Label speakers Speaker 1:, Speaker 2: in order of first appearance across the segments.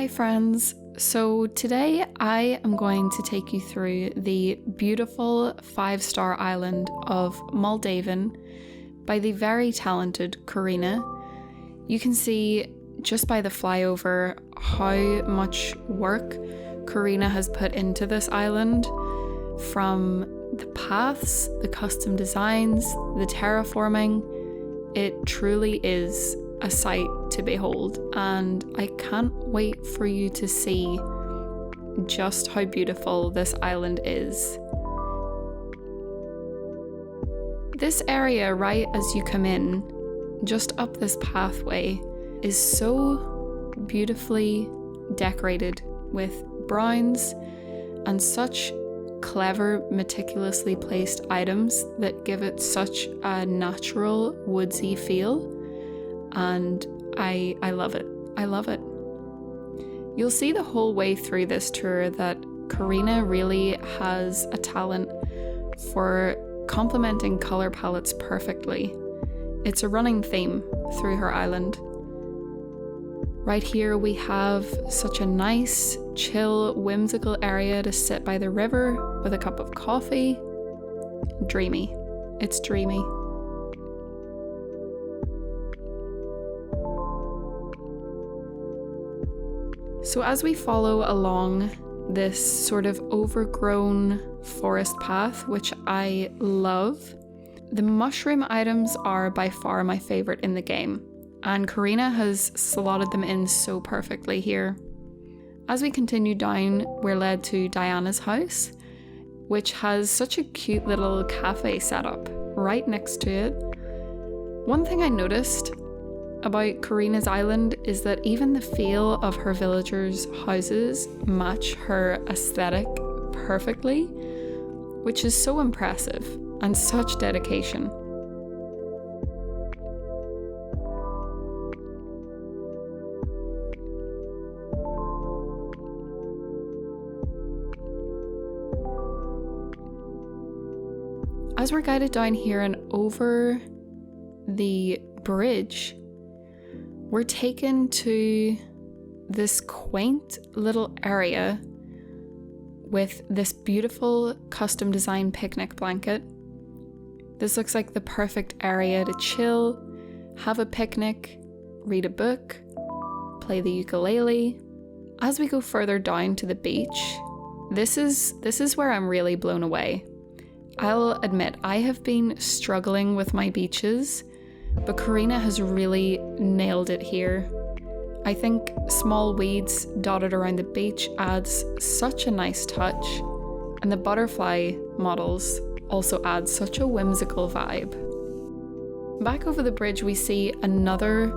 Speaker 1: Hi friends, so today I am going to take you through the beautiful 5-star island of Malediven by the very talented Corinna. You can see just by the flyover how much work Corinna has put into this island, from the paths, the custom designs, the terraforming. It truly is a sight to behold, and I can't wait for you to see just how beautiful this island is. This area, right as you come in, just up this pathway, is so beautifully decorated with browns and such clever, meticulously placed items that give it such a natural, woodsy feel. And I love it. I love it. You'll see the whole way through this tour that Corinna really has a talent for complementing color palettes perfectly. It's a running theme through her island. Right here we have such a nice, chill, whimsical area to sit by the river with a cup of coffee. Dreamy. It's dreamy. So as we follow along this sort of overgrown forest path, which I love, the mushroom items are by far my favorite in the game, and Corinna has slotted them in so perfectly here. As we continue down, we're led to Diana's house, which has such a cute little cafe set up right next to it. One thing I noticed about Corinna's island is that even the feel of her villagers' houses match her aesthetic perfectly, which is so impressive and such dedication. As we're guided down here and over the bridge, we're taken to this quaint little area with this beautiful custom designed picnic blanket. This looks like the perfect area to chill, have a picnic, read a book, play the ukulele. As we go further down to the beach, this is where I'm really blown away. I'll admit, I have been struggling with my beaches, but Corinna has really nailed it here. I think small weeds dotted around the beach adds such a nice touch, and the butterfly models also add such a whimsical vibe. Back over the bridge we see another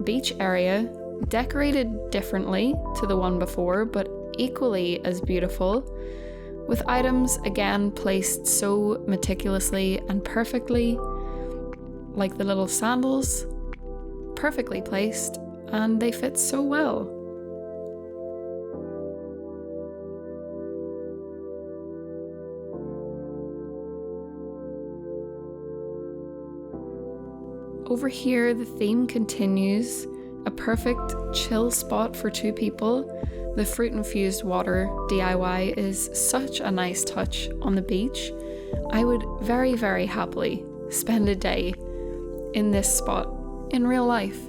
Speaker 1: beach area, decorated differently to the one before, but equally as beautiful, with items again placed so meticulously and perfectly, like the little sandals, perfectly placed, and they fit so well. Over here, the theme continues, a perfect chill spot for two people. The fruit-infused water DIY is such a nice touch on the beach. I would very, very happily spend a day in this spot in real life,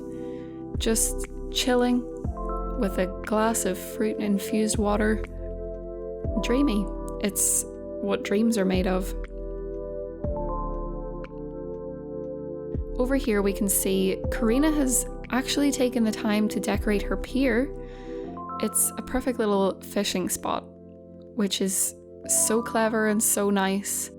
Speaker 1: just chilling with a glass of fruit-infused water. Dreamy. It's what dreams are made of. Over here we can see Corinna has actually taken the time to decorate her pier. It's a perfect little fishing spot, which is so clever and so nice.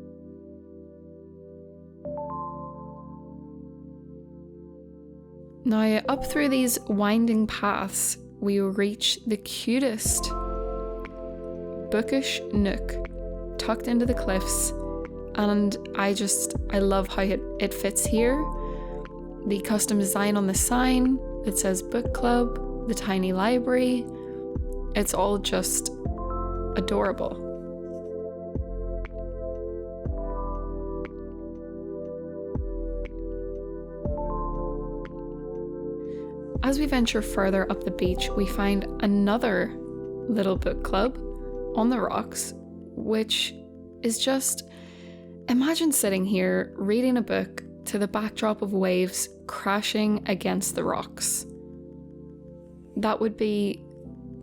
Speaker 1: Now, up through these winding paths, we reach the cutest bookish nook tucked into the cliffs, and I love how it fits here. The custom design on the sign that says book club, the tiny library, it's all just adorable. As we venture further up the beach, we find another little book club on the rocks, which is just, imagine sitting here reading a book to the backdrop of waves crashing against the rocks. That would be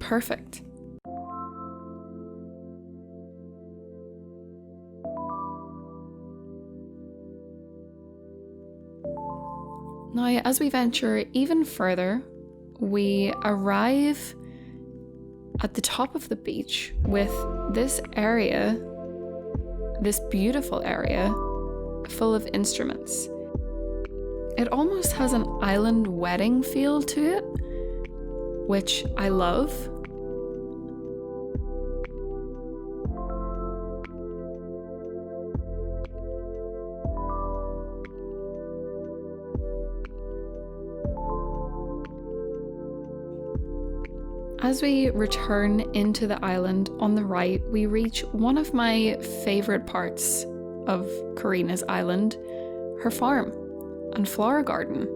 Speaker 1: perfect. Now, as we venture even further, we arrive at the top of the beach with this area, this beautiful area, full of instruments. It almost has an island wedding feel to it, which I love. As we return into the island on the right, we reach one of my favourite parts of Corinna's island, her farm and flower garden.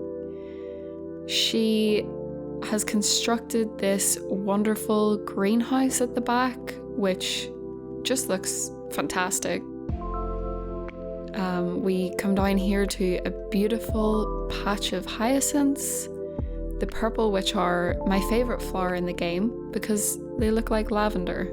Speaker 1: She has constructed this wonderful greenhouse at the back, which just looks fantastic. We come down here to a beautiful patch of hyacinths, the purple, which are my favourite flower in the game because they look like lavender.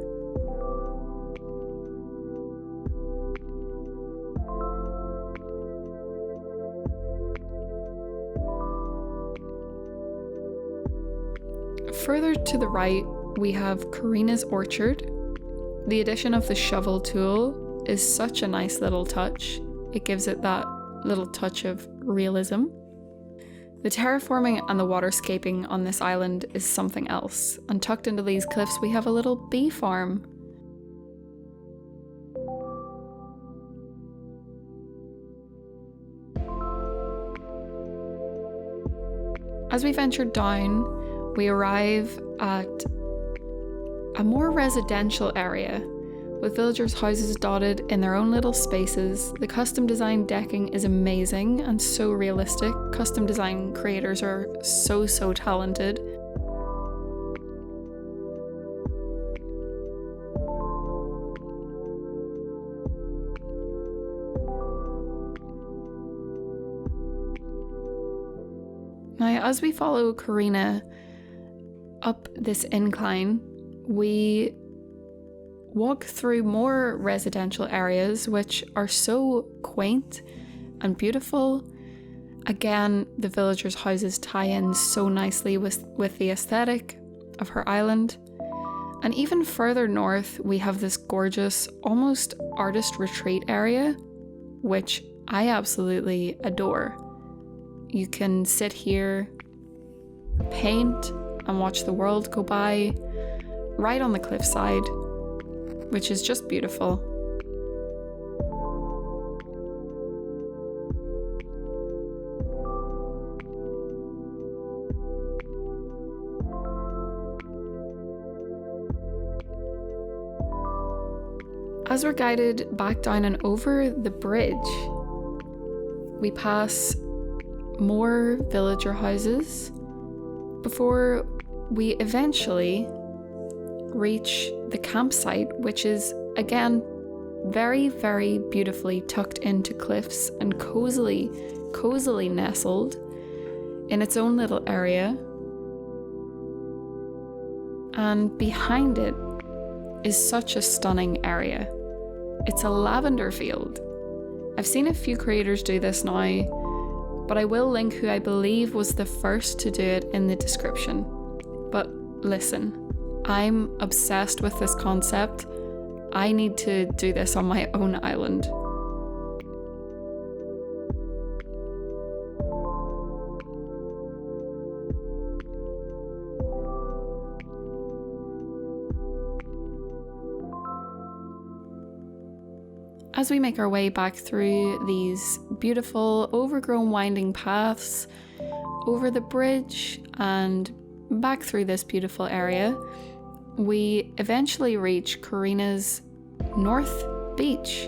Speaker 1: Further to the right, we have Corinna's orchard. The addition of the shovel tool is such a nice little touch. It gives it that little touch of realism. The terraforming and the waterscaping on this island is something else, and tucked into these cliffs we have a little bee farm. As we venture down, we arrive at a more residential area with villagers' houses dotted in their own little spaces. The custom designed decking is amazing and so realistic. Custom design creators are so talented. Now, as we follow Corinna up this incline, we walk through more residential areas which are so quaint and beautiful. Again, the villagers' houses tie in so nicely with the aesthetic of her island. And even further north, we have this gorgeous, almost artist retreat area, which I absolutely adore. You can sit here, paint, and watch the world go by right on the cliffside, which is just beautiful. As we're guided back down and over the bridge, we pass more villager houses before we eventually reach the campsite, which is again very beautifully tucked into cliffs and cozily nestled in its own little area. And behind it is such a stunning area. It's a lavender field. I've seen a few creators do this now, but I will link who I believe was the first to do it in the description. But listen, I'm obsessed with this concept. I need to do this on my own island. As we make our way back through these beautiful, overgrown winding paths, over the bridge and back through this beautiful area, we eventually reach Corinna's North Beach,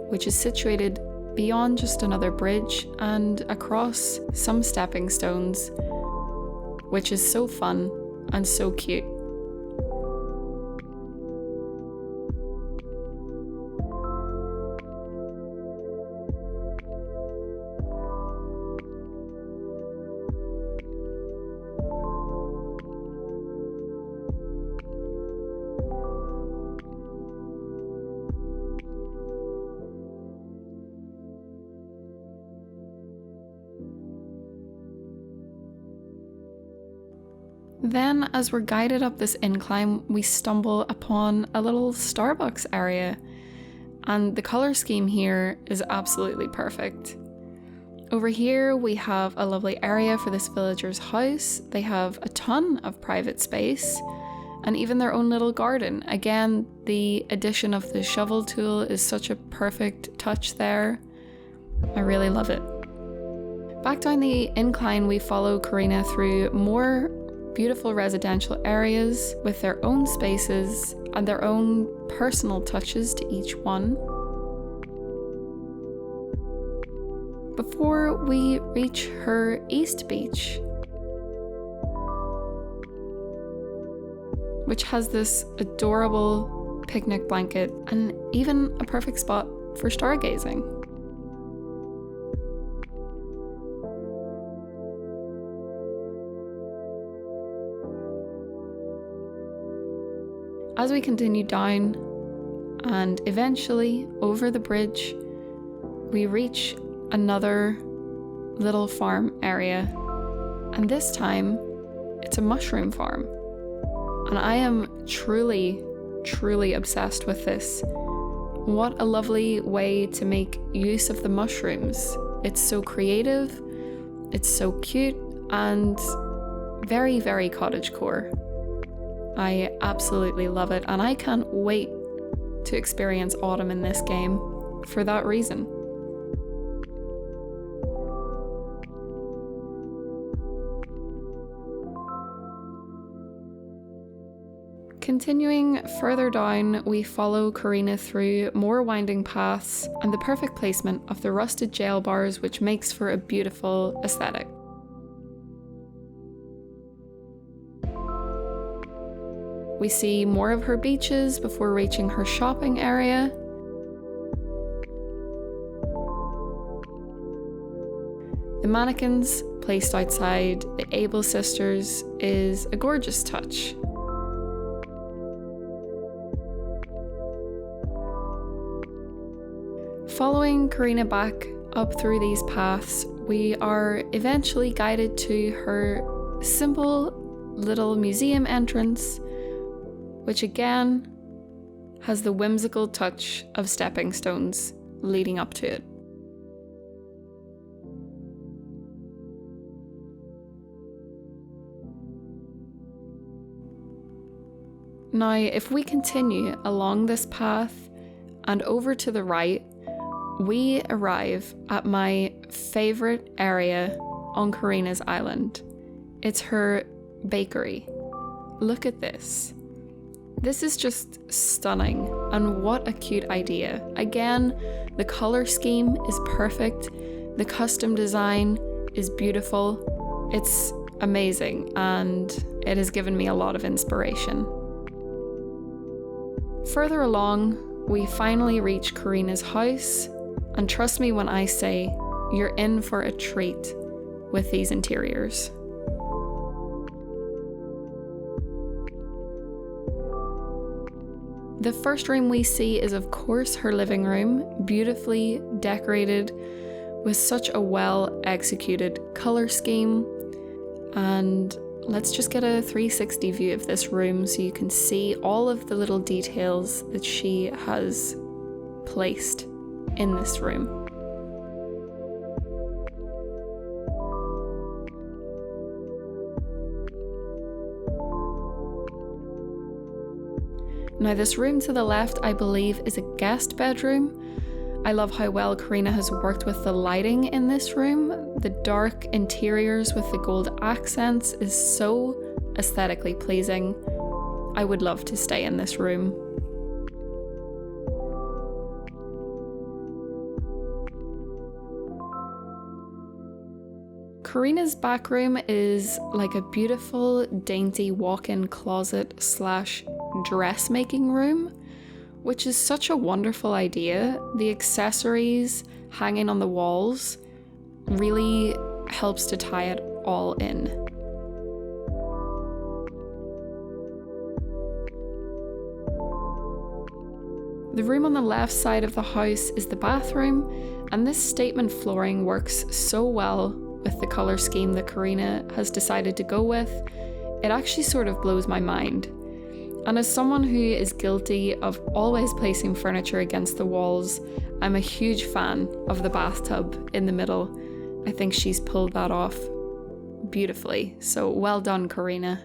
Speaker 1: which is situated beyond just another bridge and across some stepping stones. which is so fun and so cute. Then, as we're guided up this incline, we stumble upon a little Starbucks area, and the color scheme here is absolutely perfect. Over here, we have a lovely area for this villager's house. They have a ton of private space and even their own little garden. Again, the addition of the shovel tool is such a perfect touch there. I really love it. Back down the incline, we follow Corinna through more beautiful residential areas with their own spaces and their own personal touches to each one. Before we reach her East Beach, which has this adorable picnic blanket and even a perfect spot for stargazing. As we continue down and eventually over the bridge, we reach another little farm area, and this time it's a mushroom farm. And I am truly obsessed with this. What a lovely way to make use of the mushrooms. It's so creative, it's so cute, and very, very cottagecore. I absolutely love it, and I can't wait to experience autumn in this game for that reason. Continuing further down, we follow Corinna through more winding paths and the perfect placement of the rusted jail bars, which makes for a beautiful aesthetic. We see more of her beaches before reaching her shopping area. The mannequins placed outside the Able sisters is a gorgeous touch. Following Corinna back up through these paths, we are eventually guided to her simple little museum entrance, which again has the whimsical touch of stepping stones leading up to it. Now, if we continue along this path and over to the right, we arrive at my favourite area on Corinna's island. It's her bakery. Look at this. This is just stunning, and what a cute idea. Again, the color scheme is perfect, the custom design is beautiful, it's amazing, and it has given me a lot of inspiration. Further along, we finally reach Corinna's house, and trust me when I say, you're in for a treat with these interiors. The first room we see is, of course, her living room, beautifully decorated with such a well executed color scheme. And let's just get a 360 view of this room so you can see all of the little details that she has placed in this room. Now, this room to the left, I believe, is a guest bedroom. I love how well Corinna has worked with the lighting in this room. The dark interiors with the gold accents is so aesthetically pleasing. I would love to stay in this room. Corinna's back room is like a beautiful, dainty walk-in closet slash dressmaking room, which is such a wonderful idea. The accessories hanging on the walls really helps to tie it all in. The room on the left side of the house is the bathroom, and this statement flooring works so well with the colour scheme that Corinna has decided to go with. It actually sort of blows my mind. And as someone who is guilty of always placing furniture against the walls, I'm a huge fan of the bathtub in the middle. I think she's pulled that off beautifully, so well done, Corinna.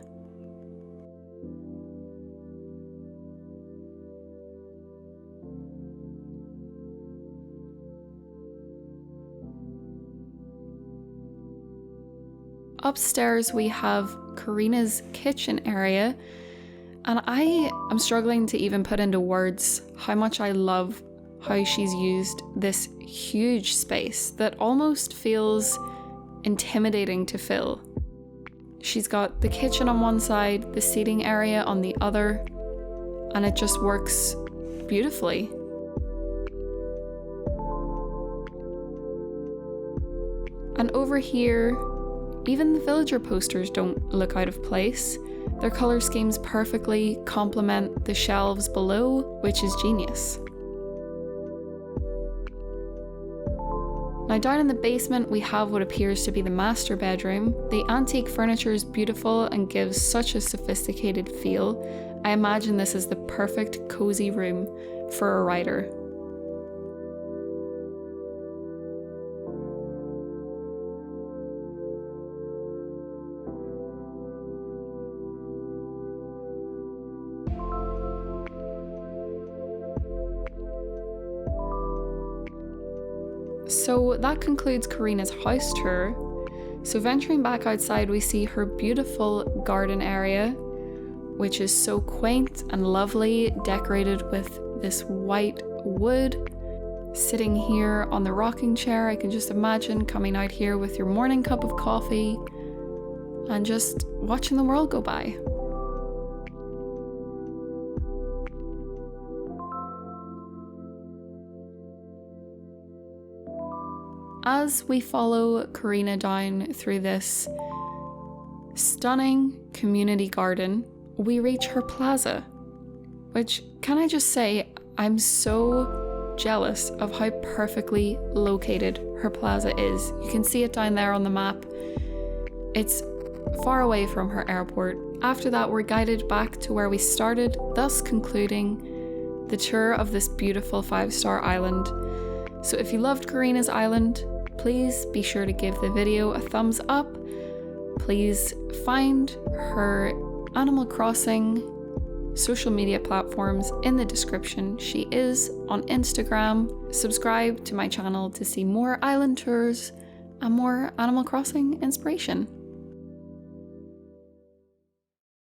Speaker 1: Upstairs we have Corinna's kitchen area, and I am struggling to even put into words how much I love how she's used this huge space that almost feels intimidating to fill. She's got the kitchen on one side, the seating area on the other, and it just works beautifully. And over here, even the villager posters don't look out of place. Their colour schemes perfectly complement the shelves below, which is genius. Now down in the basement we have what appears to be the master bedroom. The antique furniture is beautiful and gives such a sophisticated feel. I imagine this is the perfect cozy room for a writer. So that concludes Corinna's house tour. So venturing back outside, we see her beautiful garden area, which is so quaint and lovely, decorated with this white wood. Sitting here on the rocking chair, I can just imagine coming out here with your morning cup of coffee and just watching the world go by. As we follow Corinna down through this stunning community garden, we reach her plaza, which, can I just say, I'm so jealous of how perfectly located her plaza is. You can see it down there on the map. It's far away from her airport. After that, we're guided back to where we started, thus concluding the tour of this beautiful 5-star island. So if you loved Corinna's island, please be sure to give the video a thumbs up. Please find her Animal Crossing social media platforms in the description. She is on Instagram. Subscribe to my channel to see more island tours and more Animal Crossing inspiration.